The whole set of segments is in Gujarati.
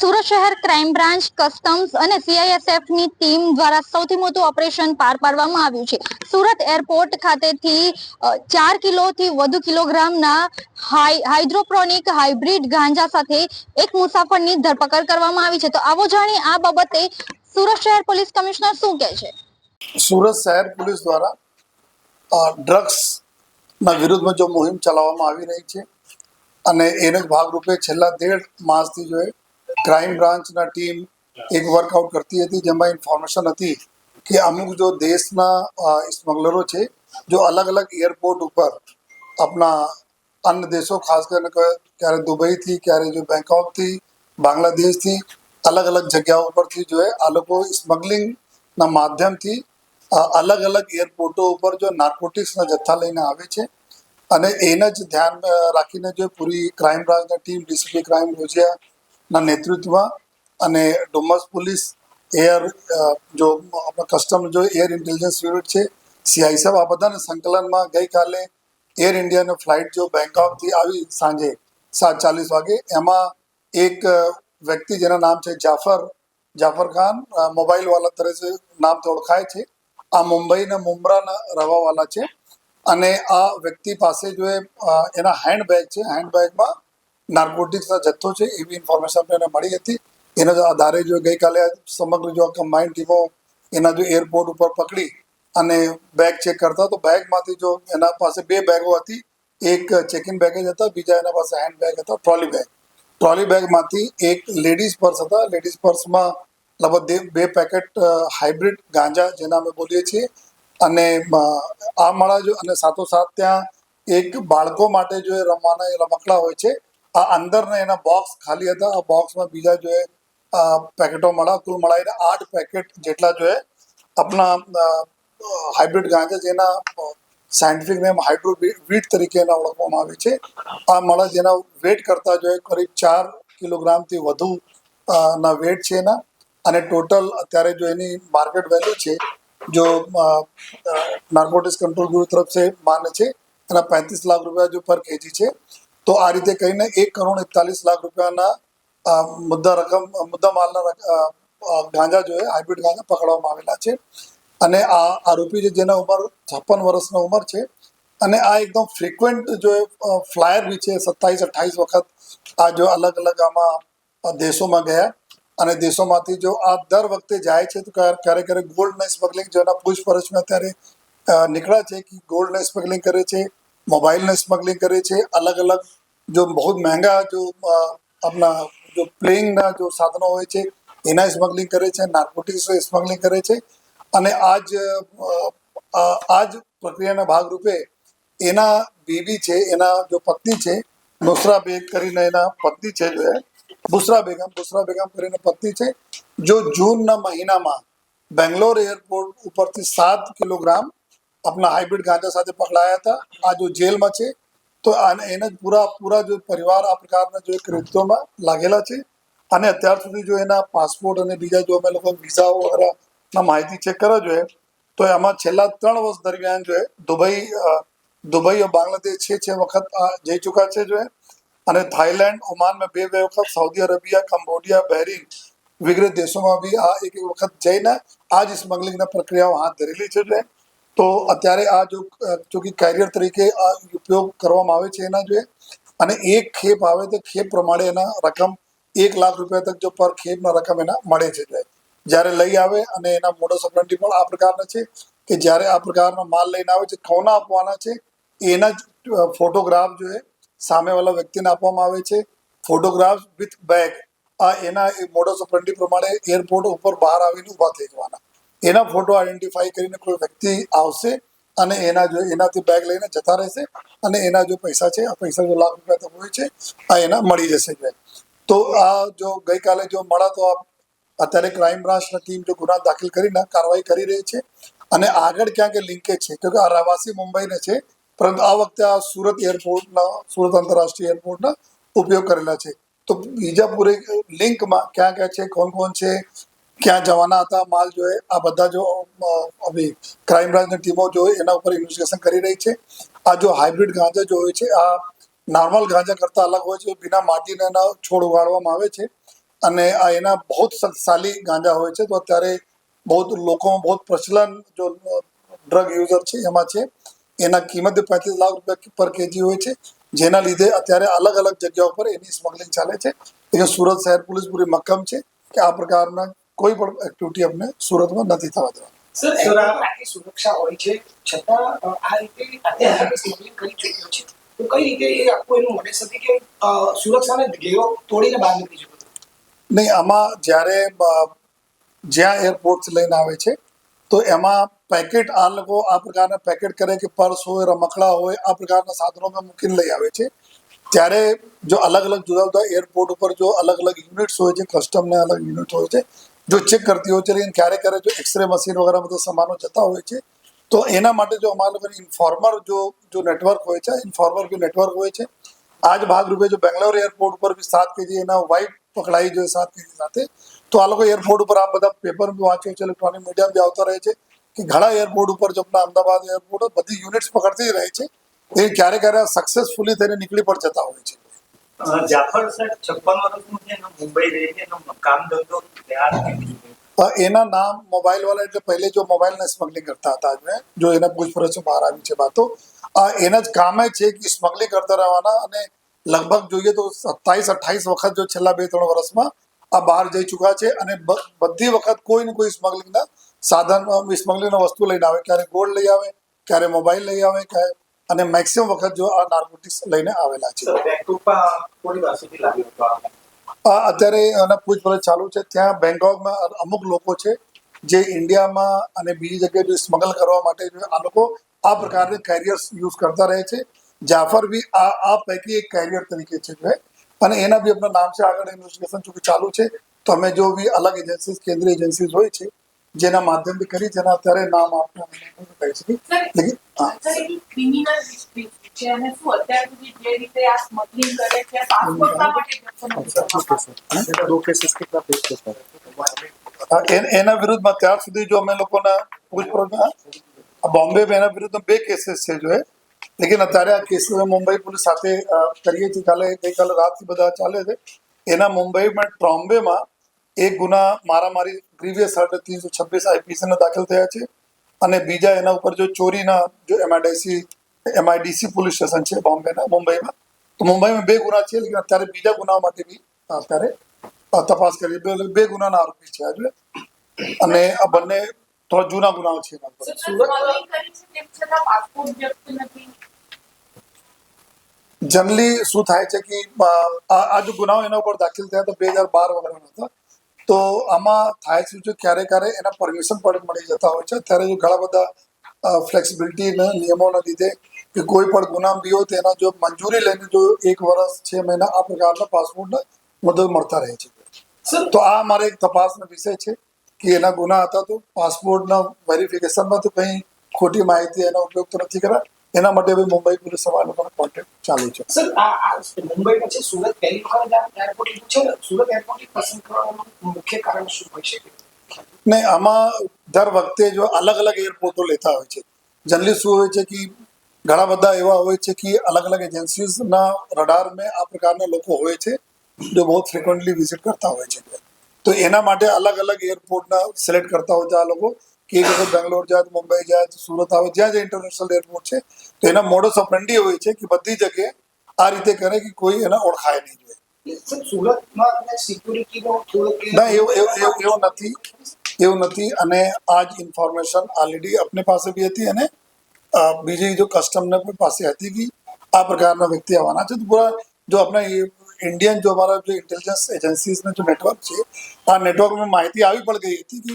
સુરત શહેર ક્રાઇમ બ્રાન્ચ, કસ્ટમ્સ અને સીઆઈએસએફ ની ટીમ દ્વારા સૌથી મોટું ઓપરેશન પાર પાડવામાં આવ્યું છે. સુરત એરપોર્ટ ખાતેથી 4 કિલોથી વધુ કિલોગ્રામના હાઇડ્રોપ્રોનિક હાઇબ્રિડ ગાંજા સાથે એક મુસાફરની ધરપકડ કરવામાં આવી છે. તો આવો જાણીએ આ બાબતે સુરત શહેર પોલીસ કમિશનર શું કહે છે. સુરત શહેર પોલીસ દ્વારા ડ્રગ્સના વિરુદ્ધમાં જો મુહિમ ચલાવવામાં આવી રહી છે અને એને જ ભાગરૂપે છેલ્લા 1.5 માસથી જો ક્રાઇમ બ્રાન્ચના ટીમ એક વર્કઆઉટ કરતી હતી, જેમાં ઇન્ફોર્મેશન હતી કે અમુક જો દેશના સ્મગલરો છે જો અલગ અલગ એરપોર્ટ ઉપર આપણા અન્ય દેશો, ખાસ કરીને ક્યારે દુબઈથી, ક્યારે જો બેંકોકથી, બાંગ્લાદેશથી અલગ અલગ જગ્યાઓ ઉપરથી જો આ લોકો સ્મગલિંગના માધ્યમથી અલગ અલગ એરપોર્ટો ઉપર જો નાર્કોટિક્સના જથ્થા લઈને આવે છે. અને એને જ ધ્યાન રાખીને જો પૂરી ક્રાઇમ બ્રાન્ચની ટીમ ડીસીપી ક્રાઇમ રોજિયાના નેતૃત્વમાં અને ડુમસ પોલીસ એર જો આપણા કસ્ટમ જો એર ઇન્ટેલિજન્સ યુનિટ છે, સીઆઈએસએફ, આ બધાના સંકલનમાં ગઈકાલે એર ઇન્ડિયાની ફ્લાઇટ જો બેંકોકથી આવી સાંજે 7:40 વાગે, એમાં એક વ્યક્તિ જેના નામ છે જાફર ખાન, મોબાઈલવાલા તરીકે નામથી ઓળખાય છે. આ મુંબઈના મુંબ્રાના રહેવાવાળા છે અને આ વ્યક્તિ પાસે જો એના હેન્ડબેગ છે, હેન્ડબેગમાં નાર્કોટિક્સનો જથ્થો છે એવી ઇન્ફોર્મેશન એને મળી હતી. એના આધારે જો ગઈકાલે સમગ્ર જો કમ્બાઇન્ડ ટીમો એના જો એરપોર્ટ ઉપર પકડી અને બેગ ચેક કરતા, તો બેગમાંથી જો એના પાસે 2 બેગો હતી, એક ચેકિંગ બેગેજ હતા, બીજા એના પાસે હેન્ડબેગ હતા, ટ્રોલી બેગમાંથી એક લેડીઝ પર્સ હતા. લેડીઝ પર્સમાં લગભગ 2 પેકેટ હાઇબ્રિડ ગાંજા જેના અમે બોલીએ છીએ અને આ મળા જો, અને સાથોસાથ ત્યાં એક બાળકો માટે જો રમવાના એ રમકડા હોય છે, આ અંદરના એના બોક્સ ખાલી હતા. આ બોક્સમાં બીજા જો પેકેટો મળા, કુલ મળાઈને 8 પેકેટ જેટલા જો આપણા હાઇબ્રિડ ગાંજા, જેના સાયન્ટિફિક નેમ હાઇડ્રોવીટ તરીકે એના ઓળખવામાં આવે છે. આ મળા જેના વેટ કરતા જો કરીબ 4 કિલોગ્રામથી વધુ ના વેટ છે એના, અને ટોટલ અત્યારે જો એની માર્કેટ વેલ્યુ છે જો નાર્કોટિક્સ કંટ્રોલ બ્યુરો તરફ से માને છે એના 35 લાખ રૂપિયા જો પર કેજી છે. તો આ રીતે કહીને 1,41,00,000 રૂપિયાના મુદ્દા માલના ગાંજા જો હાઇબ્રિડ ગાંજા પકડવામાં આવેલા છે. અને આ આરોપી છે જેના ઉંમર 56 વર્ષની ઉંમર છે અને આ એકદમ ફ્રિકવન્ટ જો ફ્લાયર બી છે. 27-28 વખત આ જો અલગ અલગ આમાં દેશોમાં ગયા અને દેશોમાંથી જો આ દર વખતે જાય છે તો ક્યારેક ગોલ્ડના સ્મગલિંગ જેના પૂછપરછમાં અત્યારે નીકળ્યા છે કે ગોલ્ડના સ્મગલિંગ કરે છે, મોબાઈલના સ્મગલિંગ કરે છે, અલગ અલગ જો બહુ મહેંગા જો આપણા જો પ્લેઇંગના જો સાધનો હોય છે એના સ્મગલિંગ કરે છે, નાર્કોટિક્સ સ્મગલિંગ કરે છે. અને આ જ પ્રક્રિયાના ભાગરૂપે એના બીવી છે, એના જો પત્ની છે, નુસરા બેગ કરીને એના પત્ની છે જો બુસરા બેગમ કરીને પત્ની છે, જો જૂનના મહિનામાં બેંગ્લોર એરપોર્ટ ઉપરથી 7 કિલોગ્રામ આપણા હાઇબ્રિડ ગાંજા સાથે પકડાયા હતા. આ જો જેલમાં છે, તો એને પૂરા જો પરિવાર આ પ્રકારના જો કૃત્યોમાં લાગેલા છે. અને અત્યાર સુધી જો એના પાસપોર્ટ અને બીજા જો અમે લોકો વિઝા વગેરેના માહિતી ચેક કરવા જોઈએ તો એમાં છેલ્લા 3 વર્ષ દરમિયાન જો દુબઈ और बांग्लादेश 6 વખત જઈ ચૂક્યા છે જો, અને થાઈલેન્ડ, ઓમાનમાં 2 વખત, સાઉદી અરેબિયા, કંબોડિયા, બહેરીન વગેરે દેશોમાં બી આ એક વખત જઈને આ જ સ્મગલિંગના પ્રક્રિયાઓ હાથ ધરેલી છે. તો અત્યારે આ જો કે કેરિયર તરીકે આ ઉપયોગ કરવામાં આવે છે એના જોઈએ, અને એક ખેપ આવે તો ખેપ પ્રમાણે એના રકમ 1 લાખ રૂપિયા તક જો પર ખેપના રકમ એના મળે છે. જ્યારે લઈ આવે અને એના મોડસ ઓપરેન્ડી પણ આ પ્રકારના છે કે જ્યારે આ પ્રકારનો માલ લઈને આવે છે, ખોના આપવાના છે, એના જ ફોટોગ્રાફ જો સામેવાળા વ્યક્તિને આપવામાં આવે છે, ફોટોગ્રાફ વિથ બેગ. આ એના મોડસ ઓપરેન્ડી પ્રમાણે એરપોર્ટ ઉપર બહાર આવીને ઊભા થઈ જવાના, એના ફોટો આઈડેન્ટિફાઈ કરીને કોઈ વ્યક્તિ આવશે અને એનાથી બેગ લઈને જતા રહેશે અને એના જો પૈસા છે, આ પૈસા જો લાખ રૂપિયા તક હોય છે, આ એના મળી જશે. તો આ જો ગઈકાલે જો મળા તો અત્યારે ક્રાઇમ બ્રાન્ચની ટીમ જો ગુના દાખલ કરીને કાર્યવાહી કરી રહી છે અને આગળ ક્યાંક લિંકેજ છે, કે આ રહેવાસી મુંબઈને છે, પરંતુ આ વખતે આ સુરત આંતરરાષ્ટ્રીય એરપોર્ટના ઉપયોગ કરેલા છે. તો બીજા પૂરે લિંકમાં ક્યાં ક્યાં છે, કોણ છે, ક્યાં જવાના હતા માલ જોઈએ, આ બધા જો ક્રાઇમ બ્રાન્ચની ટીમો જો એના ઉપર ઇન્વેસ્ટિગેશન કરી રહી છે. આ જો હાઇબ્રિડ ગાંજા જો હોય છે, આ નોર્મલ ગાંજા કરતાં અલગ હોય છે, બિના માટીના છોડ ઉગાડવામાં આવે છે અને આ એના બહુ શક્તિશાળી ગાંજા હોય છે. તો અત્યારે બહુ લોકોમાં બહુ પ્રચલન જો ડ્રગ યુઝર છે એમાં છે. એના કિંમત 35 લાખ રૂપિયા પર કેજી હોય છે, જેના લીધે અત્યારે અલગ અલગ જગ્યાઓ પર એની સ્મગલિંગ ચાલે છે. એટલે સુરત શહેર પોલીસ પૂરી મક્કમ છે કે આ પ્રકારના કોઈ પણ એક્ટિવિટી અમને સુરતમાં નથી થવા દેવાની. સર આટલી સુરક્ષા હોય છે છતાં આ રીતે અત્યારે સ્મગલિંગ કરી ચૂક્યો છે, તો કઈ રીતે એ આખું એનું મોડેસ હતી કે સુરક્ષાને ઘેરો તોડીને બહાર નીકળી જતો? નહીં, આમાં જ્યારે જ્યાં એરપોર્ટ લઈને આવે છે તો એમાં પેકેટ આ લોકો આ પ્રકારના પેકેટ કરે કે પર્સ હોય, રમકડા હોય, આ પ્રકારના સાધનોમાં મૂકીને લઈ આવે છે. ત્યારે જો અલગ અલગ જુદા જુદા એરપોર્ટ ઉપર જો અલગ અલગ યુનિટ્સ હોય છે, કસ્ટમને અલગ યુનિટ હોય છે જો ચેક કરતી હોય છે. લેકિન ક્યારેક ક્યારેક જો એક્સરે મશીન વગેરે બધા સામાનો જતા હોય છે તો એના માટે જો અમારા લોકોની ઇન્ફોર્મર જો નેટવર્ક હોય છે, ઇન્ફોર્મર જો નેટવર્ક હોય છે. આ જ ભાગરૂપે જો બેંગ્લોર એરપોર્ટ ઉપર બી 7 કેજી એના વાઇફ પકડાઈ જોઈએ 7 કેજી સાથે. તો આ લોકો એરપોર્ટ ઉપર આ બધા પેપર બી વાંચ્યો છે, ઇલેક્ટ્રોનિક મીડિયા બી આવતા રહે છે કે ઘણા એરપોર્ટ ઉપર જો આપણા અમદાવાદ એરપોર્ટ બધી યુનિટ્સ પકડતી રહે છે. એ ક્યારેક ક્યારેક સક્સેસફુલી થઈને નીકળી પણ જતા હોય છે. જાફર સાહેબ 56 વર્ષનું છે ને, મુંબઈ રહે છે, એનો કામ ધંધો ત્યાં એના નામ મોબાઈલ વાળા એટલે પહેલે જો મોબાઈલને સ્મગલિંગ કરતા હતા જો એના પૂછપરછ બહાર આવી છે બાતો એના જ કામ છે કે સ્મગલિંગ કરતા રહેવાના. અને લગભગ જોઈએ તો 27-28 વખત જો છેલ્લા 2-3 વર્ષમાં આ બહાર જઈ ચૂક્યા છે. અને બધી વખત કોઈ ને કોઈ સ્મગલિંગના સાધન સ્મગલિંગના વસ્તુ લઈને આવે, ક્યારે ગોલ્ડ લઈ આવે, ક્યારે મોબાઈલ લઈ આવે, અને મેક્સિમમ વખત જો આ નાર્કોટિક્સ લઈને આવેલા છે. અત્યારે એના પૂછપરછ ચાલુ છે. ત્યાં બેંકોકમાં અમુક લોકો છે જે ઇન્ડિયામાં અને બીજી જગ્યાએ જો સ્મગલ કરવા માટે આ લોકો આ પ્રકારની કેરિયર્સ યુઝ કરતા રહે છે. જાફર બી આ પૈકી એક કેરિયર તરીકે છે અને એના બી આપણા નામ છે. આગળ ઇન્વેસ્ટિગેશન ચૂંકી ચાલુ છે તો અમે જો બી અલગ એજન્સીસ, કેન્દ્રીય એજન્સીસ હોય છે જેના માધ્યમથી કરી જેના અત્યારે નામ આપણે કહી શકીએ. લેકિન ક્રિમિનલ હિસ્ટ્રી છે અને શું અત્યાર સુધી જે રીતે આ સ્મગલિંગ કરે છે પાસપોર્ટ શા માટે એના વિરુદ્ધમાં ત્યાર સુધી જો અમે લોકોના પૂછપરછ બોમ્બે એના વિરુદ્ધમાં 2 કેસીસ છે જો લેકિન અત્યારે આ કેસ મુંબઈ પોલીસ સાથે કરીએ છીએ. ગઈકાલે રાતથી બધા ચાલે છે. એના મુંબઈમાં ટ્રોમ્બેમાં એક ગુના મારામારી ગ્રીવિયસ 326 આઈપીસીના દાખલ થયા છે. અને બીજા એના ઉપર જો ચોરીના જો એમઆઈડીસી પોલીસ સ્ટેશન છે મુંબઈમાં, તો મુંબઈમાં 2 ગુના છે. લેકિન અત્યારે બીજા ગુના માટે બી અત્યારે તપાસ કરી 2 ગુનાના આરોપી છે આજે. અને આ બંને થોડા જૂના ગુનાઓ છે. જનરલી શું થાય છે કે આ જો ગુનાઓ એના ઉપર દાખલ થયા તો 2012 વગેરેના હતા. તો આમાં થાય શું છે ક્યારેક ક્યારેક એના પરમિશન પણ મળી જતા હોય છે. અત્યારે જો ઘણા બધા ફ્લેક્સિબિલિટીના નિયમોના લીધે કે કોઈ પણ ગુના બી હોય તેના જો મંજૂરી લઈને જો 1 વર્ષ 6 મહિના આ પ્રકારના પાસપોર્ટના મદદ મળતા રહે છે. તો આ અમારે એક તપાસનો વિષય છે કે એના ગુના હતા તો પાસપોર્ટના વેરિફિકેશનમાં તો કંઈ ખોટી માહિતી એનો ઉપયોગ તો નથી કર્યા. એના માટે બી મુંબઈ પોલીસ સવારનો પણ કોન્ટેક્ટ ચાલુ છે. સર આ મુંબઈ પછી સુરત પહેલી વખત એરપોર્ટ છે, સુરત એરપોર્ટ પસંદ કરવાનું મુખ્ય કારણ શું હોઈ શકે? નહીં, આમાં દર વખતે જો અલગ અલગ એરપોર્ટો લેતા હોય છે. જનરલી શું હોય છે કે ઘણા બધા એવા હોય છે કે અલગ અલગ એજન્સીઝના રડાર મેં આ પ્રકારના લોકો હોય છે જો બહુ ફ્રિકવન્ટલી વિઝિટ કરતા હોય છે. તો એના માટે અલગ અલગ એરપોર્ટના સિલેક્ટ કરતા હોય છે આ લોકો કે એક વખત બેંગ્લોર જાય, મુંબઈ જાય, સુરત આવે, જ્યાં ઇન્ટરનેશનલ એરપોર્ટ છે તો એના મોડસ ઓપરેન્ડી હોય છે કે બધી જગ્યાએ આ રીતે કરે કે કોઈ એને ઓળખાય નહીં જોઈએ. ના, એવું નથી. અને આ જ ઇન્ફોર્મેશન ઓલરેડી આપણી પાસે બી હતી અને બીજી જો કસ્ટમને પણ પાસે હતી કે આ પ્રકારના વ્યક્તિ આવવાના છે. તો પૂરા જો આપણે ઇન્ડિયન જો અમારા જો ઇન્ટેલિજન્સ એજન્સીસનું જો નેટવર્ક છે આ નેટવર્કમાં માહિતી આવી પણ ગઈ હતી કે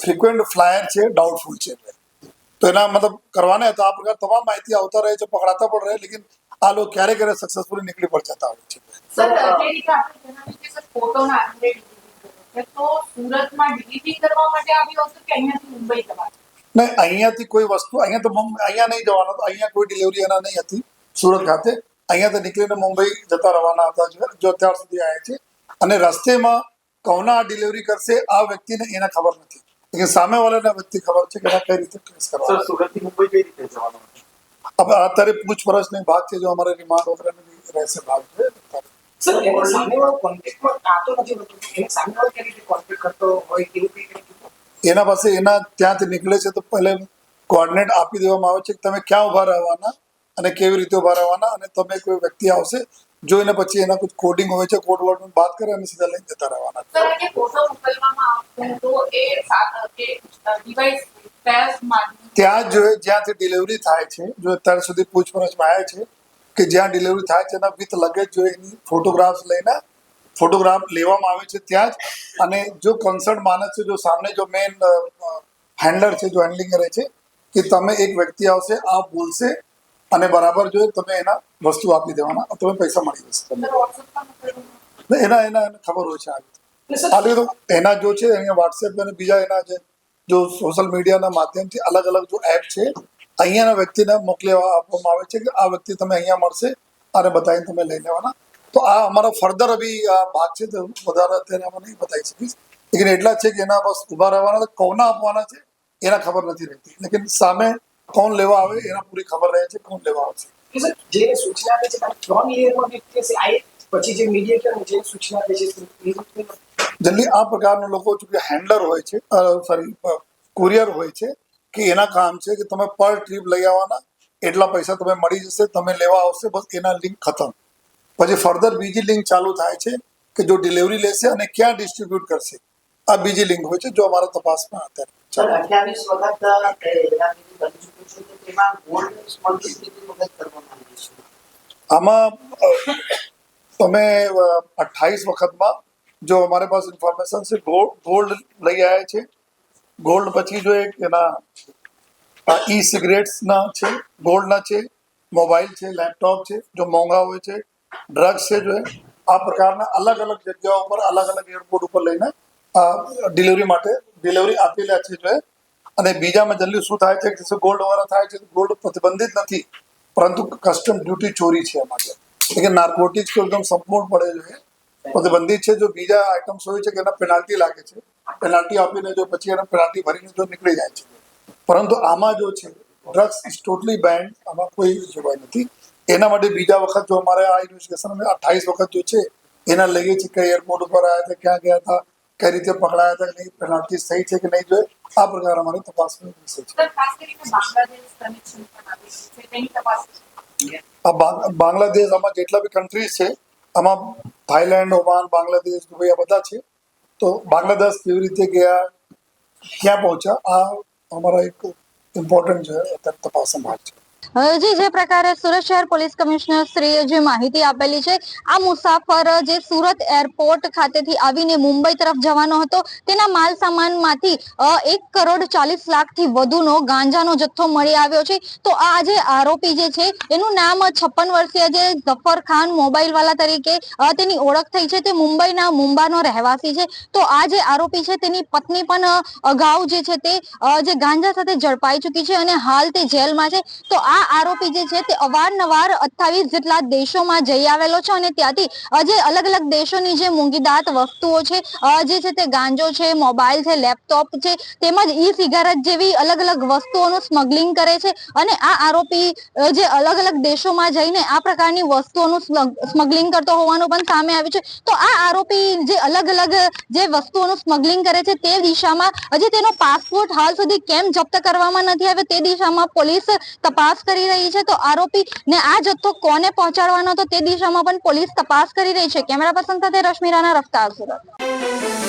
ફ્રિક્વન્ટ ફ્લાયર છે, ડાઉટફુલ છે. તો એના મતલબ કરવાના હતા આ પ્રકાર તમામ માહિતી આવતા રહે છે, પકડાતા પણ રહે. લેકિન આ લોકો ક્યારેક ક્યારેક સક્સેસફુલી નીકળી પણ જતા હોય છે. સર જે રીતે આપણે જણાવ્યું કે સર ફોટોના આધારે તો સુરતમાં ડિલિવરી કરવા માટે આવ્યો હતો કે અહીંયાથી મુંબઈ જવાનું? નહીં, અહીંયાથી કોઈ વસ્તુ અહીંયા નહીં જવાનું. અહીંયા કોઈ ડિલિવરી એના નહીં હતી સુરત ખાતે. અહીંયાથી નીકળીને મુંબઈ જતા રવાના હતા જો અત્યાર સુધી આવ્યા છે. અને રસ્તેમાં કોના ડિલિવરી કરશે આ વ્યક્તિને એને ખબર નથી. લેકિન સામેવાળાને વ્યક્તિ ખબર છે કે કઈ રીતે ટ્રેસ કરવા. સુરતથી મુંબઈ કઈ રીતે જવાનું? હવે અત્યારે પૂછપરછની ભાગ છે જો અમારે રિમાન્ડ વગેરેની રહેશે ભાગ છે. સર એને સામેવાળો કોન્ટેક્ટમાં આવતો નથી હોતો, એને સામેવાળો કેવી રીતે કોન્ટેક્ટ કરતો હોય એવું કંઈ કીધું? એના પાસે એના ત્યાંથી નીકળે છે તો પહેલે કોઓર્ડિનેટ આપી દેવામાં આવે છે કે તમે ક્યાં ઊભા રહેવાના અને કેવી રીતે ઊભા રહેવાના, અને તમે કોઈ વ્યક્તિ આવશે જો એને પછી એના કોઈ કોડિંગ હોય છે, કોડ વર્ડનું બાદ કરે અને સીધા લઈને જતા રહેવાના. સર આજે ફોટો મોકલવામાં આવતો તો એ ડિવાઇસ કયા માધ્યમ ત્યાં જ જોઈએ જ્યાંથી ડિલિવરી થાય છે, જો અત્યાર સુધી પૂછપરછમાં આવ્યા છે કે જ્યાં ડિલિવરી થાય છે એના વિથ લગેજ જો એની ફોટોગ્રાફ્સ લઈને ફોટોગ્રાફ લેવામાં આવે છે ત્યાં જ, અને જો કન્સર્ન માણસ છે, જો સામે જો મેઇન હેન્ડલર છે, જો હેન્ડલિંગ કરે છે કે તમે એક વ્યક્તિ આવશે આ બોલશે અને બરાબર જો તમે એના વસ્તુ આપી દેવાના, તમે પૈસા મળી જશે તમને. વોટ્સએપમાં મોકલવામાં એના એના એને ખબર હોય છે આવી તો એના જો છે અહીંયા વોટ્સએપ અને બીજા એના જો સોશિયલ મીડિયાના માધ્યમથી અલગ અલગ જો એપ છે અહીંયાના વ્યક્તિને મોકલી આપવામાં આવે છે કે આ વ્યક્તિ તમે અહીંયા મળશે અને બતાવીને તમે લઈ લેવાના. તો આ અમારો ફર્ધર અભી ભાગ છે તો વધારે અત્યારે અમે નહીં બતાવી શકીશ, લેકિન એટલા છે કે એના બસ ઊભા રહેવાના, કોના આપવાના છે એના ખબર નથી રહેતી, લેકિન સામે કોણ લેવા આવે એના પૂરી ખબર રહે છે કોણ લેવા આવશે. કે સર જે સૂચના આપે છે તમે 3 લેયરમાં વ્યક્તિ હશે આ એક, પછી જે મીડિયેટર જે સૂચના આપે છે એ રીતે જલ્દી આ પ્રકારના લોકો ચૂંકે હેન્ડલર હોય છે, સોરી કુરિયર હોય છે કે એના કામ છે કે તમે પર ટ્રીપ લઈ આવવાના, એટલા પૈસા તમે મળી જશે, તમે લેવા આવશે, બસ એના લિંક ખતમ. પછી ફર્ધર બીજી લિંક ચાલુ થાય છે કે જો ડિલિવરી લેશે અને ક્યાં ડિસ્ટ્રીબ્યુટ કરશે, આ બીજી લિંક હોય છે જો અમારા તપાસમાં અત્યારે સર 28 વખત એનાથી બની ચૂક્યું છે તો તેમાં ગોલ્ડ સ્મગલિંગ કેટલી વખત કરવામાં આવી છે? આમાં તમે 28 વખતમાં જો અમારે પાસે ઇન્ફોર્મેશન છે ગોલ્ડ લઈ આવ્યા છે, ગોલ્ડ પછી જો એક એના ઈ સિગરેટ્સના છે, ગોલ્ડના છે, મોબાઈલ છે, લેપટોપ છે જો મોંઘા હોય છે, ડ્રગ્સ છે, જો આ પ્રકારના અલગ અલગ જગ્યાઓ પર અલગ અલગ એરપોર્ટ ઉપર લઈને ડિલિવરી માટે ડિલિવરી આપેલા છે જો. અને બીજામાં જલ્દી શું થાય છે કે ગોલ્ડ વાળા થાય છે, ગોલ્ડ પ્રતિબંધિત નથી પરંતુ કસ્ટમ ડ્યુટી ચોરી છે અમારે, એટલે નાર્કોટિક્સ તો એકદમ સંપૂર્ણ પડે છે પ્રતિબંધિત છે. જો બીજા આઇટમ્સ હોય છે કે એના પેનાલ્ટી લાગે છે, પેનાલ્ટી આપીને જો પછી એના પેનાલ્ટી ભરીને જો નીકળી જાય છે, પરંતુ આમાં જો છે ડ્રગ્સ ઇઝ ટોટલી બેન્ડ, આમાં કોઈ જોવાય નથી. એના માટે બીજા વખત જો અમારે આ ઇન્વેસ્ટિગેશન અમે 28 વખત જો છે એના લઈએ છીએ કઈ એરપોર્ટ ઉપર આવ્યા હતા, ક્યાં ગયા હતા, કઈ રીતે પકડાયા હતા, નહીં પેનાલ્ટી સહી છે કે નહીં જોઈએ, આ પ્રકાર અમારી તપાસનો વિષય છે. સર ખાસ કરીને બાંગ્લાદેશ કનેક્શન પણ આવી છે તેની તપાસ આ બાંગ્લાદેશ આમાં જેટલા બી કન્ટ્રીઝ છે આમાં થાઈલેન્ડ, ઓમાન, બાંગ્લાદેશ, દુબઈ આ બધા છે. તો બાંગ્લાદેશ કેવી રીતે ગયા, ક્યાં પહોંચ્યા, આ અમારા એક ઇમ્પોર્ટન્ટ છે અત્યારે તપાસનો ભાગ છે. જી, જે પ્રકારે સુરત શહેર પોલીસ કમિશનર શ્રીએ જે માહિતી આપેલી છે, આ મુસાફર જે સુરત એરપોર્ટ ખાતેથી આવીને મુંબઈ તરફ જવાનો હતો, તેના માલ સામાનમાંથી 1,40,00,000 થી વધુનો ગાંજાનો જથ્થો મળી આવ્યો છે. તો આ જે આરોપી જે છે એનું નામ 56 વર્ષીય જે ઝફર ખાન મોબાઈલ વાલા તરીકે તેની ઓળખ થઈ છે, તે મુંબઈના મુંબાનો રહેવાસી છે. તો આ જે આરોપી છે તેની પત્ની પણ અગાઉ જે છે તે જે ગાંજા સાથે ઝડપાઈ ચૂકી છે અને હાલ તે જેલમાં છે. તો આ આરોપી જે છે તે અવારનવાર 28 જેટલા દેશોમાં જઈ આવેલો છે અને ત્યાંથી જે અલગ અલગ દેશોની જે મોંઘીદાટ વસ્તુઓ છે જે છે તે ગાંજો છે, મોબાઈલ છે, લેપટોપ છે, તેમજ ઈ સિગારેટ જેવી અલગ અલગ વસ્તુઓનું સ્મગલિંગ કરે છે. અને આ આરોપી જે અલગ અલગ દેશોમાં જઈને આ પ્રકારની વસ્તુઓનું સ્મગલિંગ કરતો હોવાનું પણ સામે આવ્યું છે. તો આ આરોપી જે અલગ અલગ જે વસ્તુઓનું સ્મગલિંગ કરે છે તે દિશામાં હજી તેનો પાસપોર્ટ હાલ સુધી કેમ જપ્ત કરવામાં નથી આવ્યો તે દિશામાં પોલીસ તપાસ કરી રહી છે. તો આરોપી ને આ જથ્થો કોને પહોંચાડવાનો હતો તે દિશામાં પણ પોલીસ તપાસ કરી રહી છે. કેમેરા પર્સન સાથે રશ્મિ રાણા, રફતાર, સુરત.